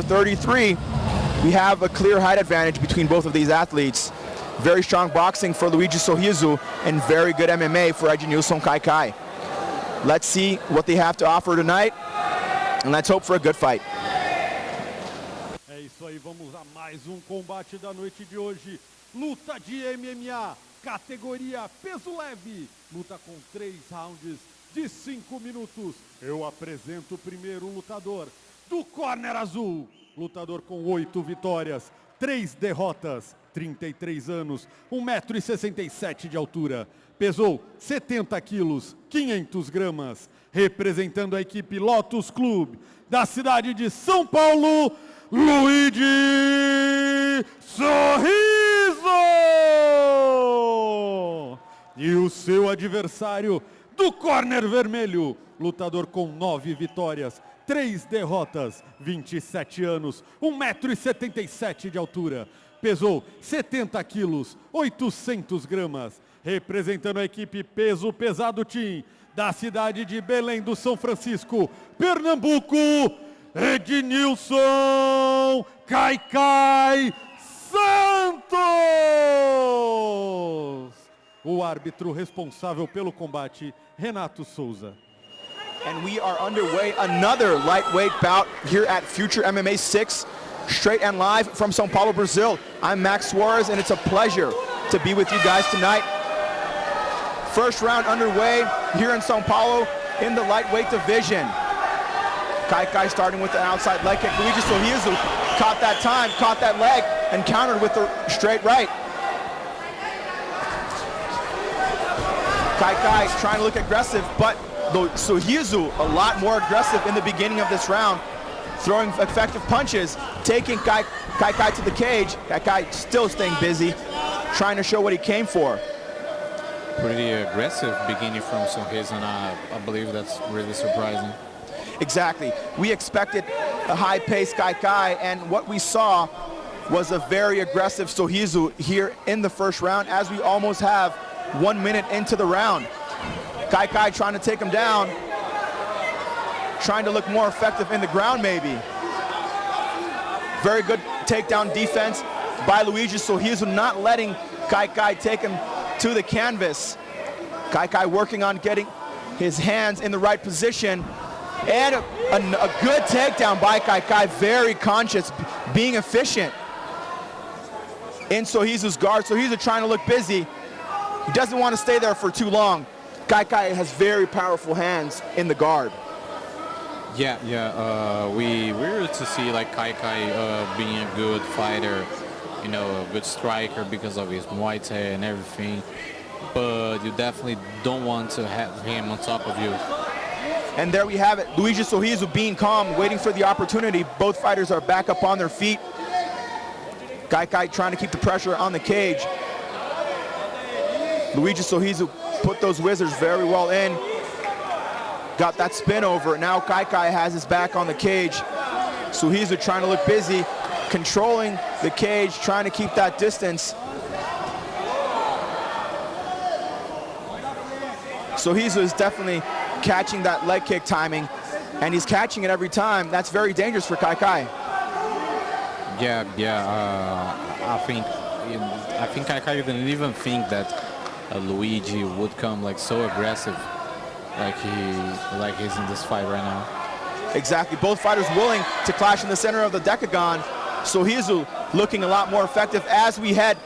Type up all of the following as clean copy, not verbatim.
33, we have a clear height advantage between both of these athletes. Very strong boxing for Luigi Sorriso and very good MMA for Ednilson Caicai. Let's see what they have to offer tonight, and let's hope for a good fight. É isso aí, vamos a mais combate da noite de hoje. Luta de MMA, categoria peso leve. Luta com 3 rounds de 5 minutos. Eu apresento o primeiro lutador do corner azul. Lutador com 8 vitórias, 3 derrotas, 33 anos, 1,67 m de altura. Pesou 70 quilos, 500 gramas. Representando a equipe Lotus Club da cidade de São Paulo, Luigi Sorriso! E o seu adversário do corner vermelho, lutador com 9 vitórias, 3 derrotas, 27 anos, 1,77 m de altura. Pesou 70 quilos, 800 gramas. Representando a equipe Peso Pesado Team da cidade de Belém do São Francisco, Pernambuco, Ednilson Caicai Santos! O árbitro responsável pelo combate, Renato Souza. And we are underway, another lightweight bout here at Future MMA 6, straight and live from São Paulo, Brazil. I'm Max Suarez, and it's a pleasure to be with you guys tonight. First round underway here in São Paulo in the lightweight division. Caicai starting with the outside leg kick. Luigi Sorriso caught that time, caught that leg, and countered with the straight right. Caicai trying to look aggressive, but Sorriso a lot more aggressive in the beginning of this round, throwing effective punches, taking Caicai to the cage. Caicai still staying busy, trying to show what he came for. Pretty aggressive beginning from Sorriso, and I believe that's really surprising. Exactly. We expected a high-paced Caicai, and what we saw was a very aggressive Sorriso here in the first round, as we almost have 1 minute into the round. Caicai trying to take him down, trying to look more effective in the ground maybe. Very good takedown defense by Luigi Sorriso, not letting Caicai take him to the canvas. Caicai working on getting his hands in the right position, and a good takedown by Caicai, very conscious, being efficient in Sorriso's guard. Sorriso trying to look busy. He doesn't want to stay there for too long. Caicai has very powerful hands in the guard. We were to see like Caicai being a good fighter, you know, a good striker because of his Muay Thai and everything, but you definitely don't want to have him on top of you. And there we have it, Luigi Sorriso being calm, waiting for the opportunity. Both fighters are back up on their feet. Caicai trying to keep the pressure on the cage. Luigi Sorriso put those whizzers very well in. Got that spin over. Now Caicai has his back on the cage. Sorriso trying to look busy, controlling the cage, trying to keep that distance. Sorriso is definitely catching that leg kick timing, and he's catching it every time. That's very dangerous for Caicai. I think Caicai didn't even think that Luigi would come like so aggressive like he's in this fight right now. Exactly, both fighters willing to clash in the center of the decagon. Sorriso looking a lot more effective as we head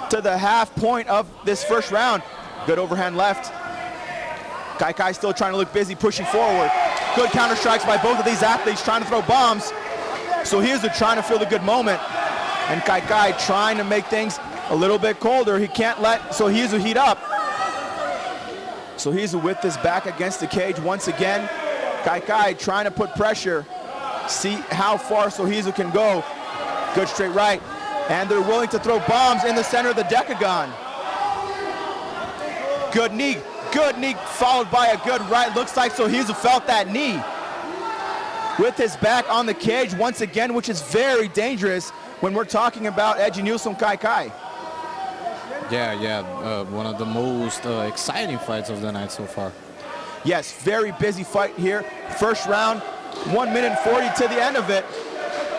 to the half point of this first round. Good overhand left. Caicai still trying to look busy, pushing forward. Good counter strikes by both of these athletes, trying to throw bombs. Sorriso trying to feel the good moment, and Caicai trying to make things a little bit colder. He can't let Sorriso heat up. Sorriso with his back against the cage once again. Caicai trying to put pressure, see how far Sorriso can go. Good straight right, and they're willing to throw bombs in the center of the decagon. Good knee followed by a good right. Looks like Sorriso felt that knee. With his back on the cage once again, which is very dangerous when we're talking about Ednilson Caicai. One of the most exciting fights of the night so far. Yes, very busy fight here. First round, 1 minute 40 to the end of it.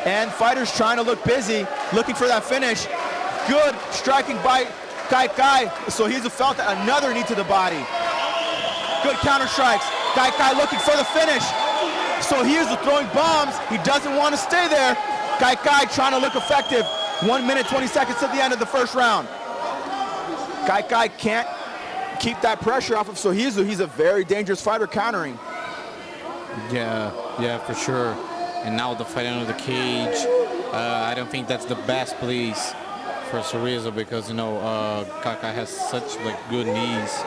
And fighters trying to look busy, looking for that finish. Good striking by Caicai. Sorriso felt another knee to the body. Good counter strikes. Caicai looking for the finish. Sorriso throwing bombs. He doesn't want to stay there. Caicai trying to look effective. 1 minute, 20 seconds to the end of the first round. Caicai can't keep that pressure off of Sorriso. He's a very dangerous fighter countering. Yeah, for sure. And now the fight under the cage. I don't think that's the best place for Sorriso because, you know, Caicai has such like good knees.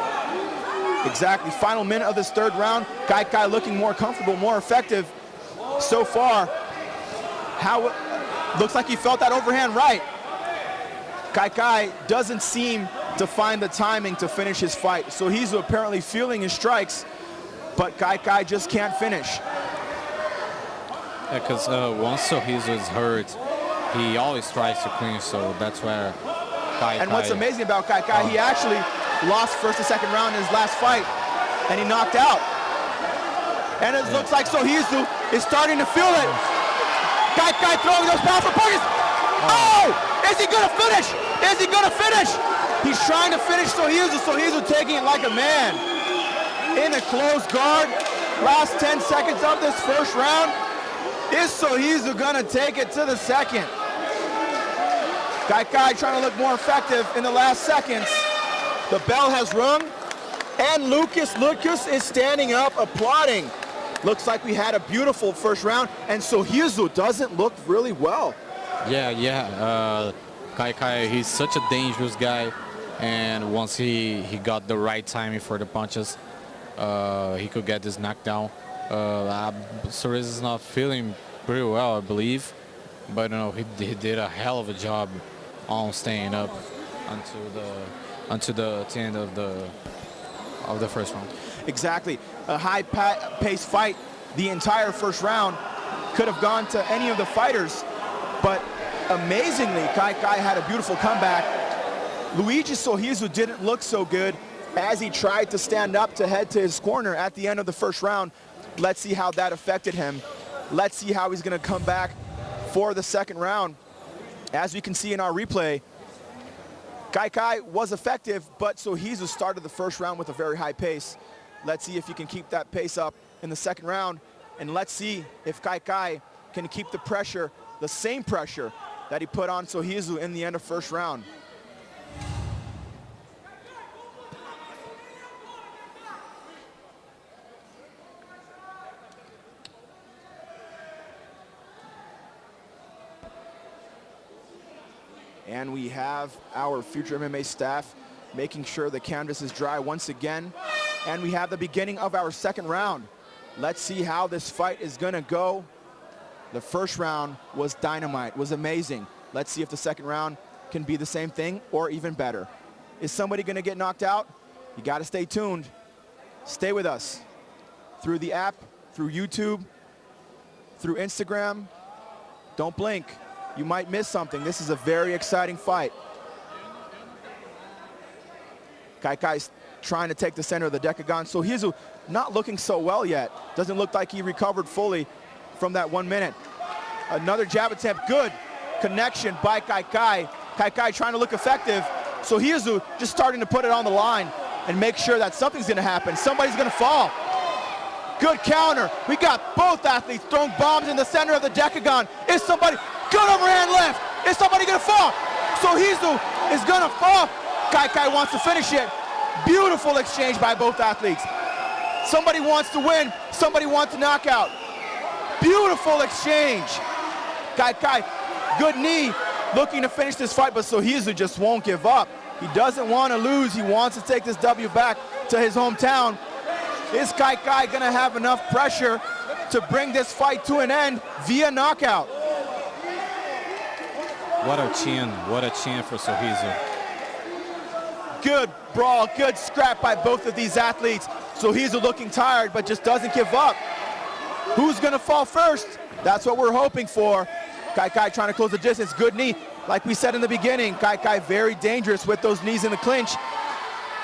Exactly. Final minute of this third round. Caicai looking more comfortable, more effective so far. Looks like he felt that overhand right. Caicai doesn't seem to find the timing to finish his fight. Sorriso apparently feeling his strikes, but Caicai just can't finish. Yeah, because once Sorriso is hurt, he always tries to clinch, so that's where Caicai... And what's amazing about Caicai, he actually lost first and second round in his last fight, and he knocked out. And it looks like Sorriso is starting to feel it. Caicai throwing those powerful punches. Oh! Is he gonna finish? Is he gonna finish? He's trying to finish Sorriso. Sorriso taking it like a man. In a close guard. Last 10 seconds of this first round. Is Sorriso gonna take it to the second? Caicai trying to look more effective in the last seconds. The bell has rung, and Lucas is standing up, applauding. Looks like we had a beautiful first round, and Sorriso doesn't look really well. Yeah. Caicai, he's such a dangerous guy, and once he got the right timing for the punches, he could get this knockdown. Sorriso is not feeling pretty well, I believe, but you know he did a hell of a job on staying up until the end of the first round. Exactly, a high-paced fight. The entire first round could have gone to any of the fighters, but amazingly, Caicai had a beautiful comeback. Luigi Sorriso didn't look so good as he tried to stand up to head to his corner at the end of the first round. Let's see how that affected him. Let's see how he's going to come back for the second round. As we can see in our replay, Caicai was effective, but Sorriso started the first round with a very high pace. Let's see if he can keep that pace up in the second round, and let's see if Caicai can keep the pressure, the same pressure that he put on Sorriso in the end of first round. And we have our Future MMA staff making sure the canvas is dry once again. And we have the beginning of our second round. Let's see how this fight is gonna go. The first round was dynamite, was amazing. Let's see if the second round can be the same thing or even better. Is somebody gonna get knocked out? You gotta stay tuned. Stay with us through the app, through YouTube, through Instagram. Don't blink. You might miss something. This is a very exciting fight. Caicai's trying to take the center of the decagon. Sorriso not looking so well yet. Doesn't look like he recovered fully from that 1 minute. Another jab attempt, good connection by Caicai. Caicai trying to look effective. Sorriso just starting to put it on the line and make sure that something's gonna happen. Somebody's gonna fall. Good counter. We got both athletes throwing bombs in the center of the decagon. Is somebody, good overhand left. Is somebody gonna fall? Sorriso is gonna fall. Caicai wants to finish it. Beautiful exchange by both athletes. Somebody wants to win, somebody wants to knock out. Beautiful exchange. Caicai, good knee, looking to finish this fight, but Sorriso just won't give up. He doesn't want to lose. He wants to take this W back to his hometown. Is Caicai gonna have enough pressure to bring this fight to an end via knockout? What a chin for Sorriso. Good brawl, good scrap by both of these athletes. Sorriso looking tired, but just doesn't give up. Who's gonna fall first? That's what we're hoping for. Caicai trying to close the distance, good knee. Like we said in the beginning, Caicai very dangerous with those knees in the clinch.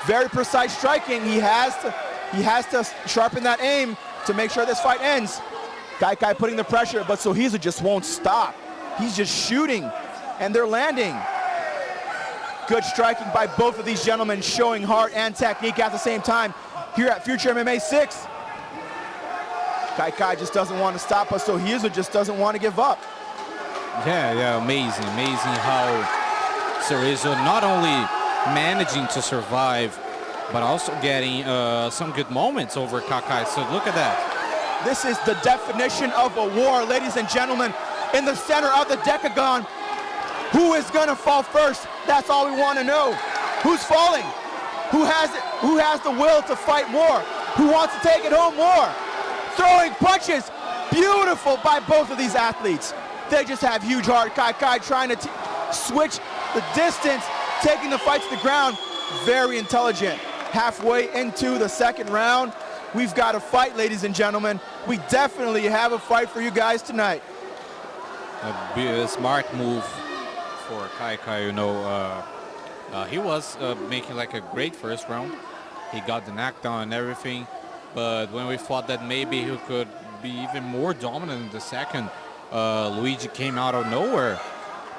Very precise striking. He has to sharpen that aim to make sure this fight ends. Caicai putting the pressure, but Sorriso just won't stop. He's just shooting, and they're landing. Good striking by both of these gentlemen, showing heart and technique at the same time here at Future MMA 6. Caicai just doesn't want to stop us, so Sorriso just doesn't want to give up. Yeah, amazing how Sorriso not only managing to survive, but also getting some good moments over Caicai. So look at that. This is the definition of a war, ladies and gentlemen. In the center of the decagon, who is gonna fall first? That's all we want to know. Who's falling? Who has the will to fight more? Who wants to take it home more? Throwing punches, beautiful by both of these athletes. They just have huge heart. Caicai trying to switch the distance, taking the fight to the ground. Very intelligent. Halfway into the second round, we've got a fight, ladies and gentlemen. We definitely have a fight for you guys tonight. A smart move for Caicai, you know. He was making like a great first round. He got the knockdown and everything. But when we thought that maybe he could be even more dominant in the second, Luigi came out of nowhere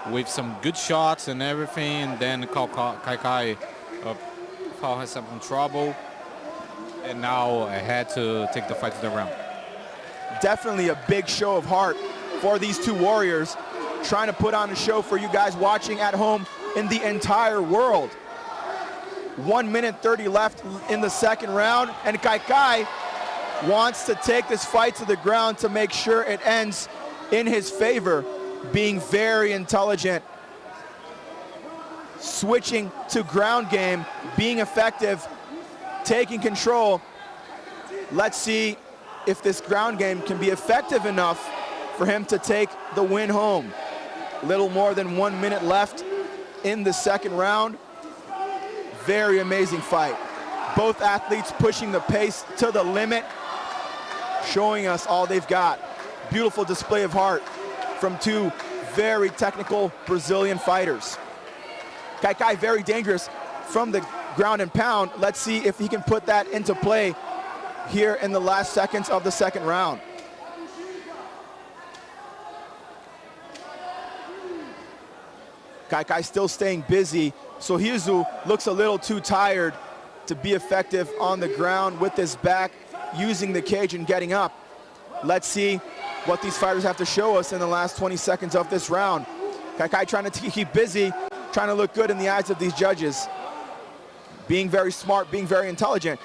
with some good shots and everything. And then Caicai found himself in trouble. And now I had to take the fight to the ground. Definitely a big show of heart for these two warriors, trying to put on a show for you guys watching at home in the entire world. 1 minute 30 left in the second round, and Caicai wants to take this fight to the ground to make sure it ends in his favor, being very intelligent, switching to ground game, being effective, taking control. Let's see if this ground game can be effective enough for him to take the win home. Little more than 1 minute left in the second round. Very amazing fight. Both athletes pushing the pace to the limit, showing us all they've got. Beautiful display of heart from two very technical Brazilian fighters. Caicai very dangerous from the ground and pound. Let's see if he can put that into play here in the last seconds of the second round. Caicai still staying busy. Sorriso looks a little too tired to be effective on the ground with his back, using the cage and getting up. Let's see what these fighters have to show us in the last 20 seconds of this round. Caicai trying to keep busy, trying to look good in the eyes of these judges. Being very smart, being very intelligent.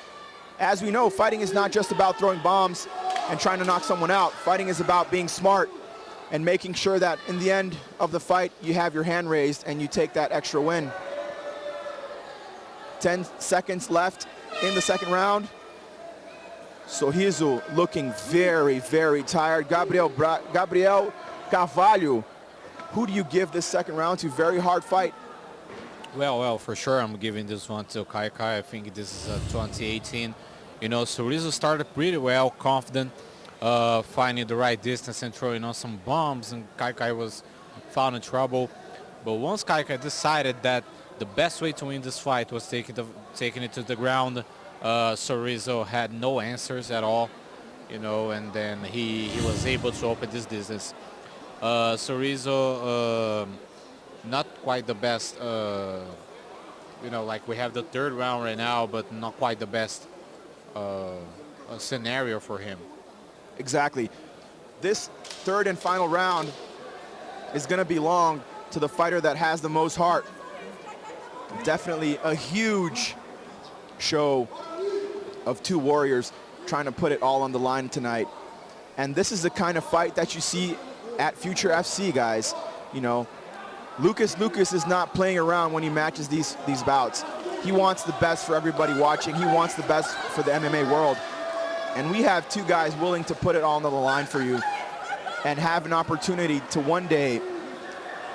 As we know, fighting is not just about throwing bombs and trying to knock someone out. Fighting is about being smart and making sure that in the end of the fight, you have your hand raised and you take that extra win. 10 seconds left in the second round. Sorriso looking very, very tired. Gabriel Carvalho, who do you give this second round to? Very hard fight. Well, for sure I'm giving this one to Caicai. I think this is 2018. You know, Sorriso started pretty well, confident, finding the right distance and throwing on some bombs, and Caicai was found in trouble. But once Caicai decided that the best way to win this fight was taking it to the ground, Sorriso had no answers at all, you know, and then he was able to open this distance. Sorriso, not quite the best, you know, like we have the third round right now, but not quite the best scenario for him. Exactly. This third and final round is going to belong to the fighter that has the most heart. Definitely a huge show of two warriors trying to put it all on the line tonight. And this is the kind of fight that you see at Future FC, guys. You know, Lucas is not playing around when he matches these bouts. He wants the best for everybody watching. He wants the best for the MMA world. And we have two guys willing to put it all on the line for you and have an opportunity to one day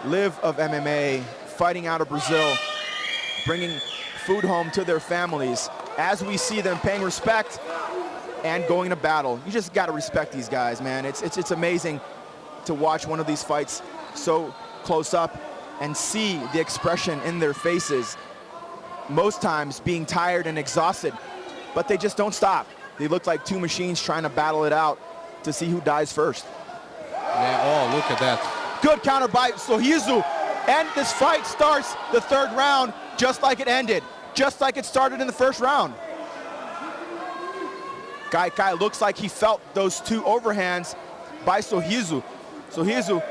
live of MMA, fighting out of Brazil, bringing food home to their families as we see them paying respect and going to battle. You just got to respect these guys, man. It's amazing to watch one of these fights so close up and see the expression in their faces, most times being tired and exhausted, but they just don't stop. They look like two machines trying to battle it out to see who dies first. Yeah, oh, look at that. Good counter by Sorriso. And this fight starts the third round just like it ended, just like it started in the first round. Caicai looks like he felt those two overhands by Sorriso. Sorriso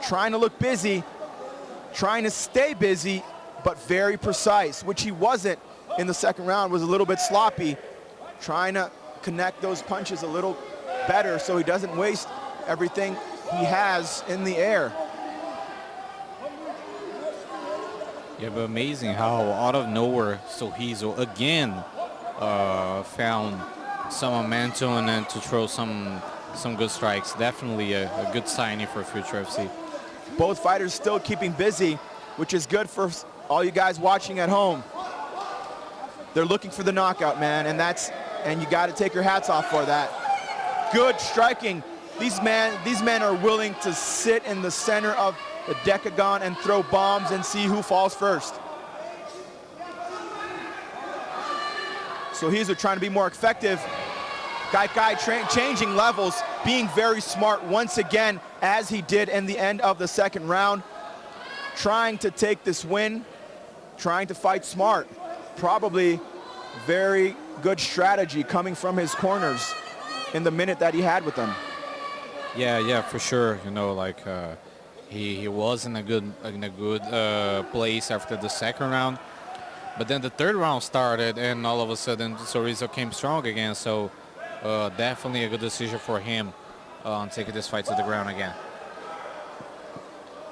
trying to look busy, trying to stay busy, but very precise, which he wasn't in the second round, was a little bit sloppy, trying to connect those punches a little better so he doesn't waste everything he has in the air. Yeah, but amazing how out of nowhere Sorriso again found some momentum and to throw some good strikes. Definitely a good signing for Future FC. Both fighters still keeping busy, which is good for all you guys watching at home. They're looking for the knockout, man, and you got to take your hats off for that. Good striking. These men are willing to sit in the center of the decagon and throw bombs and see who falls first. So he's trying to be more effective. Caicai changing levels, being very smart once again, as he did in the end of the second round. Trying to take this win, trying to fight smart. Probably very good strategy coming from his corners in the minute that he had with them. Yeah, for sure. You know, like he was in a good place after the second round, but then the third round started, and all of a sudden Sorriso came strong again. So definitely a good decision for him on taking this fight to the ground again.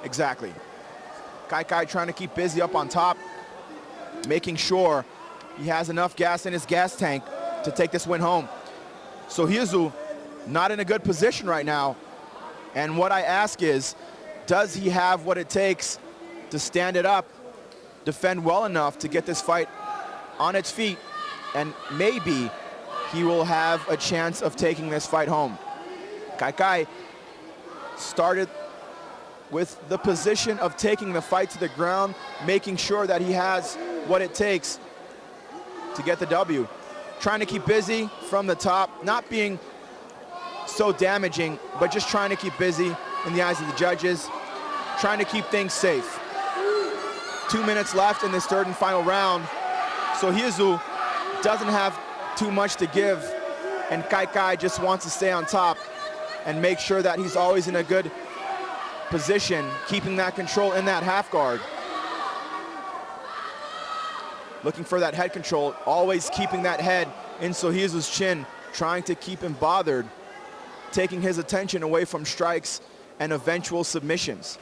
Exactly. Caicai trying to keep busy up on top, making sure he has enough gas in his gas tank to take this win home. Sorriso not in a good position right now. And what I ask is, does he have what it takes to stand it up, defend well enough to get this fight on its feet, and maybe he will have a chance of taking this fight home. Caicai started with the position of taking the fight to the ground, making sure that he has what it takes to get the W. Trying to keep busy from the top, not being so damaging, but just trying to keep busy in the eyes of the judges, trying to keep things safe. 2 minutes left in this third and final round. Sorriso doesn't have too much to give, and Caicai just wants to stay on top and make sure that he's always in a good position, keeping that control in that half guard. Looking for that head control, always keeping that head in Sorriso's chin, trying to keep him bothered, taking his attention away from strikes and eventual submissions.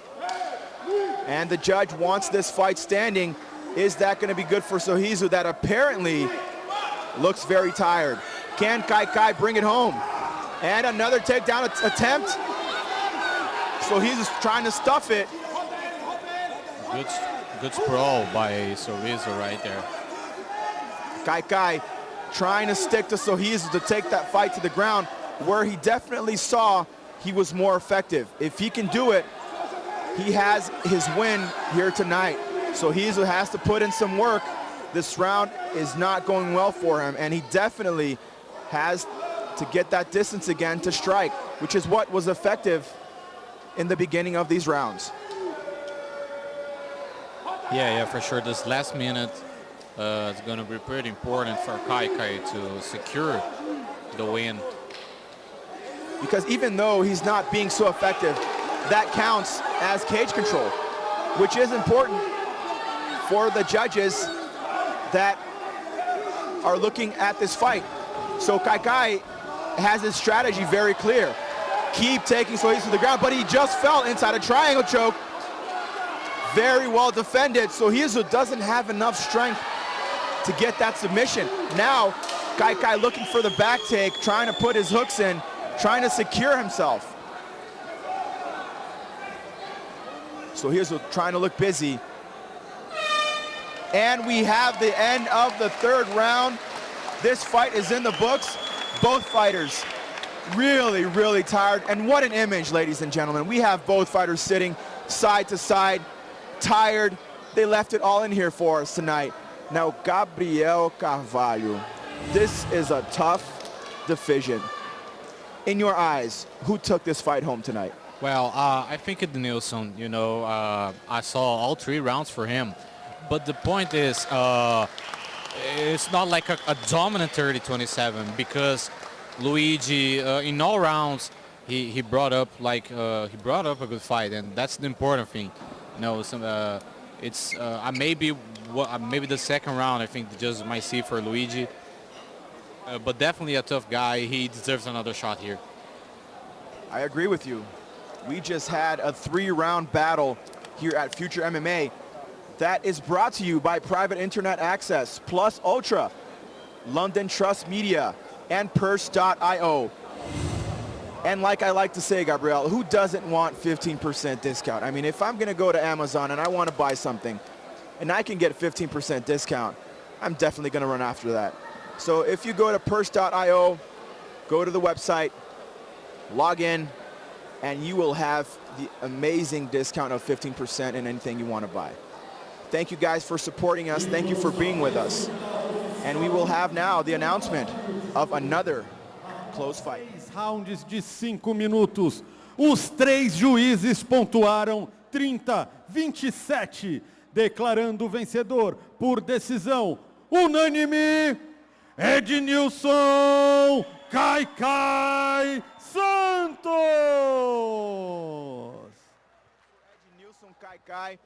And the judge wants this fight standing. Is that going to be good for Sorriso, that apparently looks very tired? Can Caicai bring it home? And another takedown attempt. Sorriso's trying to stuff it. Good sprawl by Sorriso right there. Caicai trying to stick to Sorriso to take that fight to the ground, where he definitely saw he was more effective. If he can do it, he has his win here tonight. Sorriso has to put in some work. This round is not going well for him, and he definitely has to get that distance again to strike, which is what was effective in the beginning of these rounds. Yeah, for sure. This last minute is going to be pretty important for Caicai to secure the win. Because even though he's not being so effective, that counts as cage control, which is important for the judges that are looking at this fight. So Caicai has his strategy very clear. Keep taking Sorriso to the ground, but he just fell inside a triangle choke. Very well defended. Sorriso doesn't have enough strength to get that submission. Now, Caicai looking for the back take, trying to put his hooks in, trying to secure himself. Sorriso trying to look busy. And we have the end of the third round. This fight is in the books. Both fighters really, really tired. And what an image, ladies and gentlemen. We have both fighters sitting side to side, tired. They left it all in here for us tonight. Now, Gabriel Carvalho, this is a tough division. In your eyes, who took this fight home tonight? Well, I think Ednilson, you know, I saw all 3 rounds for him. But the point is, it's not like a dominant 30-27 because Luigi, in all rounds, he brought up a good fight, and that's the important thing. You know, it's maybe the second round I think just might see for Luigi, but definitely a tough guy. He deserves another shot here. I agree with you. We just had a 3-round battle here at Future MMA. That is brought to you by Private Internet Access, Plus Ultra, London Trust Media, and Purse.io. And like I like to say, Gabriel, who doesn't want 15% discount? I mean, if I'm going to go to Amazon and I want to buy something and I can get 15% discount, I'm definitely going to run after that. So if you go to Purse.io, go to the website, log in, and you will have the amazing discount of 15% in anything you want to buy. Thank you guys for supporting us. Thank you for being with us. And we will have now the announcement of another close fight. 3 rounds de 5 minutos. Os 3 juízes pontuaram 30-27, declarando o vencedor por decisão unânime, Ednilson Caicai Santos. Ednilson Caicai,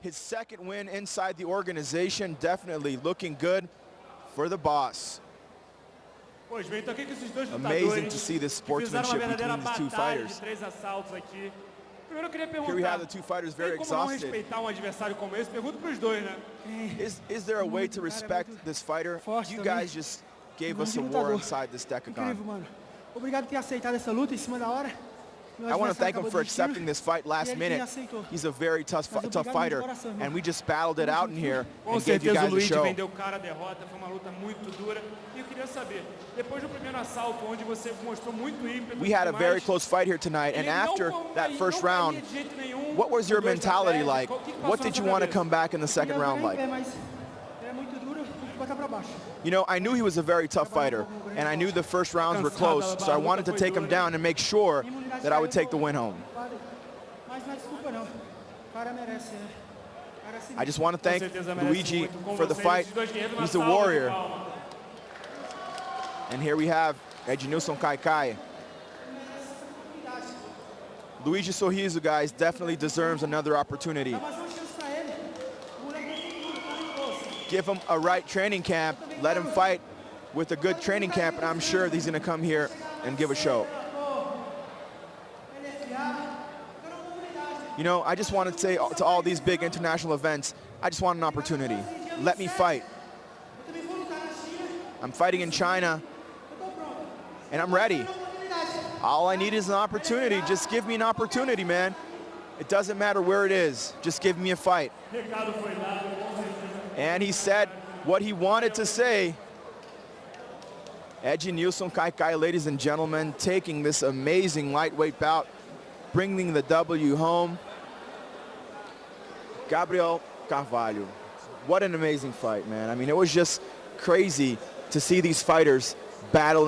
his second win inside the organization, definitely looking good for the boss. Pois bem, então aqui com esses dois Amazing lutadores to see this que fizeram uma sportsmanship verdadeira between these two batalha de fighters. 3 assaltos aqui. Primeiro eu queria Here we have the perguntar, two fighters tem very como não exhausted. respeitar um adversário como esse? Pergunto para os dois, né? Is there a way to respect this fighter? forte You também. guys just gave us a Grande war lutador. inside this decagon. Incrível, mano. Obrigado por ter aceitado essa luta em cima da hora. Meu I want to adversário thank him acabou for desistindo. accepting this fight last E ele minute. aceitou. He's a very tough Mas tough obrigado fighter, de coração, irmão. and we just battled it out in here Com and gave you certeza guys o a Luigi show. vendeu cara a derrota, foi uma luta muito dura. E eu queria saber, depois do primeiro assalto, onde você mostrou muito ímpeto, We had a e tudo very mais, close fight here tonight, and ele não after foi- that não first caía round, de jeito nenhum, what was your com dois mentality trapézios. like? O que passou What na did you sua want to cabeça? come back in the second round like? Mas é muito duro, tem que botar pra baixo. You know, I knew he was a very tough fighter, and I knew the first rounds were close, so I wanted to take him down and make sure that I would take the win home. Mas não é desculpa não. O cara merece, né? O cara se I just want to Com thank certeza merece Luigi muito. Com for the vocês, fight. esses dois guerreiros, uma He's the salva de warrior. palmas. And here we have Ednilson Caicai. Luigi Sorriso, guys, definitely deserves another opportunity. Dá mais uma chance pra ele. O moleque tem tudo, tá nervoso. Give him a right training camp, let him fight with a good training camp, and I'm sure he's going to come here and give a show. You know, I just want to say to all these big international events, I just want an opportunity. Let me fight. I'm fighting in China, and I'm ready. All I need is an opportunity. Just give me an opportunity, man. It doesn't matter where it is. Just give me a fight. And he said what he wanted to say. Ednilson Caicai, ladies and gentlemen, taking this amazing lightweight bout, bringing the W home. Gabriel Carvalho, what an amazing fight, man. I mean, it was just crazy to see these fighters battling.